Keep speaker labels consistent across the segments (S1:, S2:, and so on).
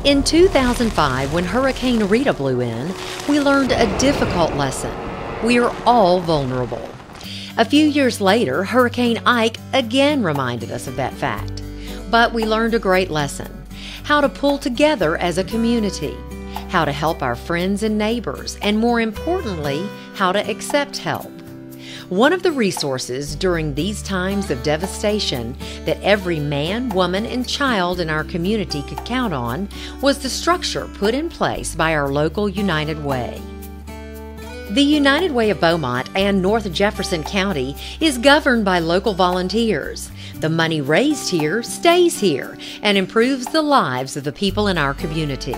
S1: In 2005, when Hurricane Rita blew in, we learned a difficult lesson. We are all vulnerable. A few years later, Hurricane Ike again reminded us of that fact. But we learned a great lesson: how to pull together as a community, how to help our friends and neighbors, and more importantly, how to accept help. One of the resources during these times of devastation that every man, woman, and child in our community could count on was the structure put in place by our local United Way. The United Way of Beaumont and North Jefferson County is governed by local volunteers. The money raised here stays here and improves the lives of the people in our community.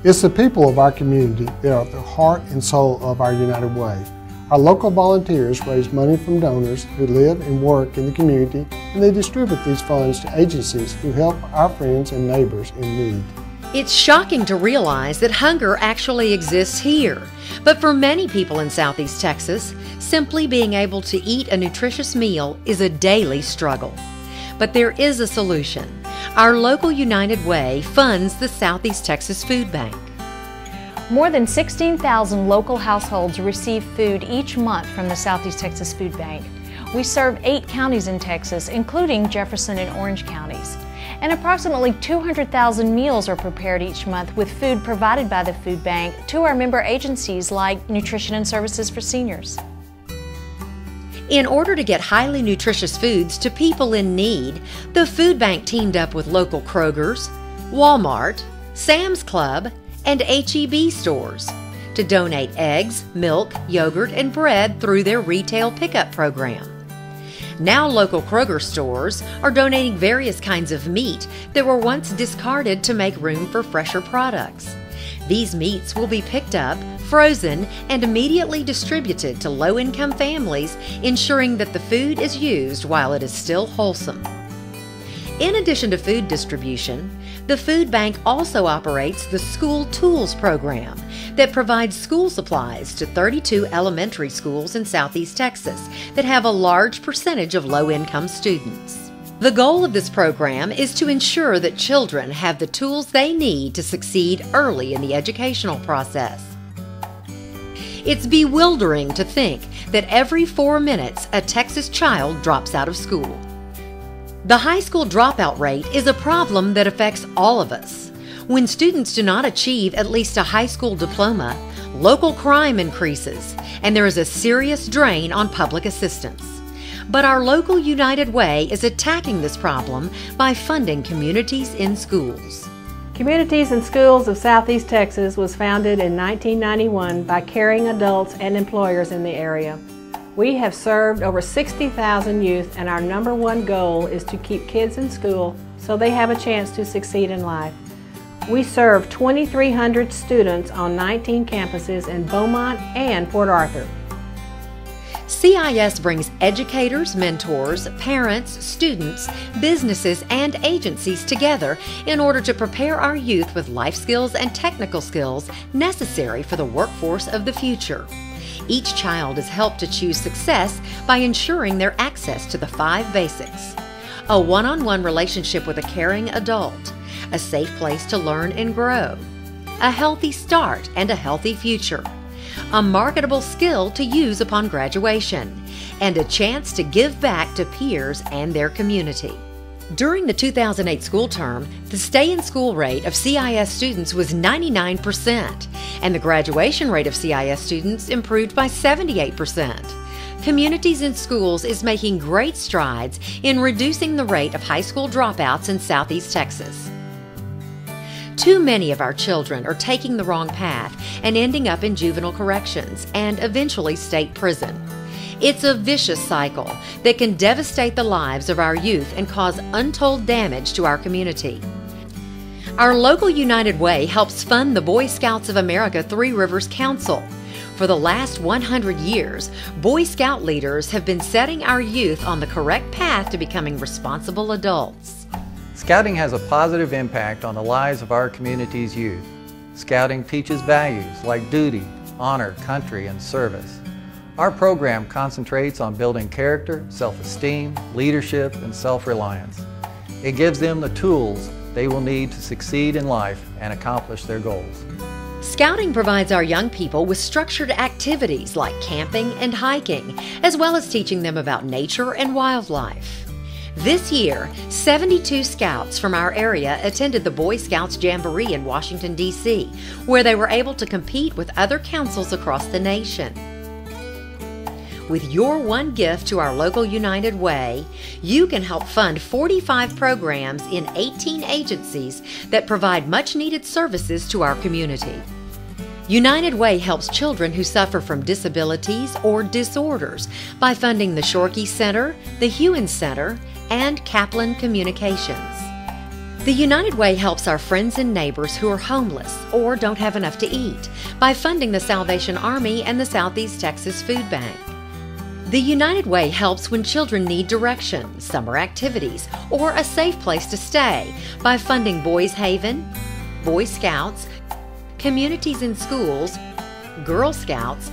S2: It's the people of our community that are at the heart and soul of our United Way. Our local volunteers raise money from donors who live and work in the community, and they distribute these funds to agencies who help our friends and neighbors in need.
S1: It's shocking to realize that hunger actually exists here. But for many people in Southeast Texas, simply being able to eat a nutritious meal is a daily struggle. But there is a solution. Our local United Way funds the Southeast Texas Food Bank.
S3: More than 16,000 local households receive food each month from the Southeast Texas Food Bank. We serve 8 counties in Texas, including Jefferson and Orange counties. And approximately 200,000 meals are prepared each month with food provided by the food bank to our member agencies like Nutrition and Services for Seniors.
S1: In order to get highly nutritious foods to people in need, the food bank teamed up with local Kroger's, Walmart, Sam's Club, and H-E-B stores to donate eggs, milk, yogurt, and bread through their retail pickup program. Now local Kroger stores are donating various kinds of meat that were once discarded to make room for fresher products. These meats will be picked up, frozen, and immediately distributed to low-income families, ensuring that the food is used while it is still wholesome. In addition to food distribution, the food bank also operates the School Tools program that provides school supplies to 32 elementary schools in Southeast Texas that have a large percentage of low-income students. The goal of this program is to ensure that children have the tools they need to succeed early in the educational process. It's bewildering to think that every 4 minutes a Texas child drops out of school. The high school dropout rate is a problem that affects all of us. When students do not achieve at least a high school diploma, local crime increases, and there is a serious drain on public assistance. But our local United Way is attacking this problem by funding Communities in Schools.
S4: Communities in Schools of Southeast Texas was founded in 1991 by caring adults and employers in the area. We have served over 60,000 youth, and our #1 goal is to keep kids in school so they have a chance to succeed in life. We serve 2,300 students on 19 campuses in Beaumont and Port Arthur.
S1: CIS brings educators, mentors, parents, students, businesses, and agencies together in order to prepare our youth with life skills and technical skills necessary for the workforce of the future. Each child is helped to choose success by ensuring their access to the 5 basics: a one-on-one relationship with a caring adult, a safe place to learn and grow, a healthy start and a healthy future, a marketable skill to use upon graduation, and a chance to give back to peers and their community. During the 2008 school term, the stay-in-school rate of CIS students was 99%, and the graduation rate of CIS students improved by 78%. Communities in Schools is making great strides in reducing the rate of high school dropouts in Southeast Texas. Too many of our children are taking the wrong path and ending up in juvenile corrections and eventually state prison. It's a vicious cycle that can devastate the lives of our youth and cause untold damage to our community. Our local United Way helps fund the Boy Scouts of America Three Rivers Council. For the last 100 years, Boy Scout leaders have been setting our youth on the correct path to becoming responsible adults.
S5: Scouting has a positive impact on the lives of our community's youth. Scouting teaches values like duty, honor, country, and service. Our program concentrates on building character, self-esteem, leadership, and self-reliance. It gives them the tools they will need to succeed in life and accomplish their goals.
S1: Scouting provides our young people with structured activities like camping and hiking, as well as teaching them about nature and wildlife. This year, 72 scouts from our area attended the Boy Scouts Jamboree in Washington, D.C., where they were able to compete with other councils across the nation. With your one gift to our local United Way, you can help fund 45 programs in 18 agencies that provide much-needed services to our community. United Way helps children who suffer from disabilities or disorders by funding the Shorkey Center, the Hewen Center, and Kaplan Communications. The United Way helps our friends and neighbors who are homeless or don't have enough to eat by funding the Salvation Army and the Southeast Texas Food Bank. The United Way helps when children need direction, summer activities, or a safe place to stay by funding Boys Haven, Boy Scouts, Communities in Schools, Girl Scouts,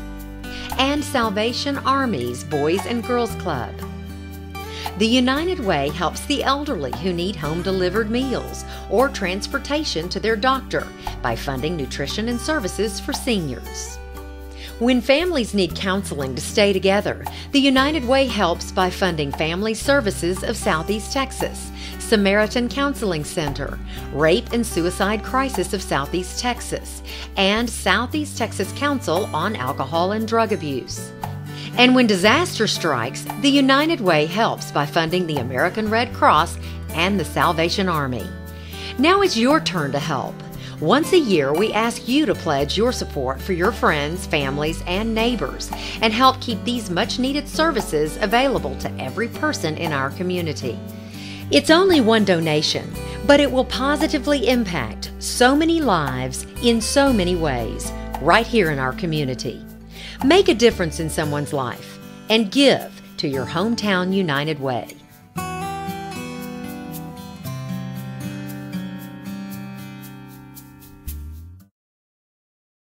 S1: and Salvation Army's Boys and Girls Club. The United Way helps the elderly who need home-delivered meals or transportation to their doctor by funding nutrition and services for seniors. When families need counseling to stay together, the United Way helps by funding Family Services of Southeast Texas, Samaritan Counseling Center, Rape and Suicide Crisis of Southeast Texas, and Southeast Texas Council on Alcohol and Drug Abuse. And when disaster strikes, the United Way helps by funding the American Red Cross and the Salvation Army. Now it's your turn to help. Once a year, we ask you to pledge your support for your friends, families, and neighbors and help keep these much-needed services available to every person in our community. It's only one donation, but it will positively impact so many lives in so many ways right here in our community. Make a difference in someone's life and give to your hometown United Way.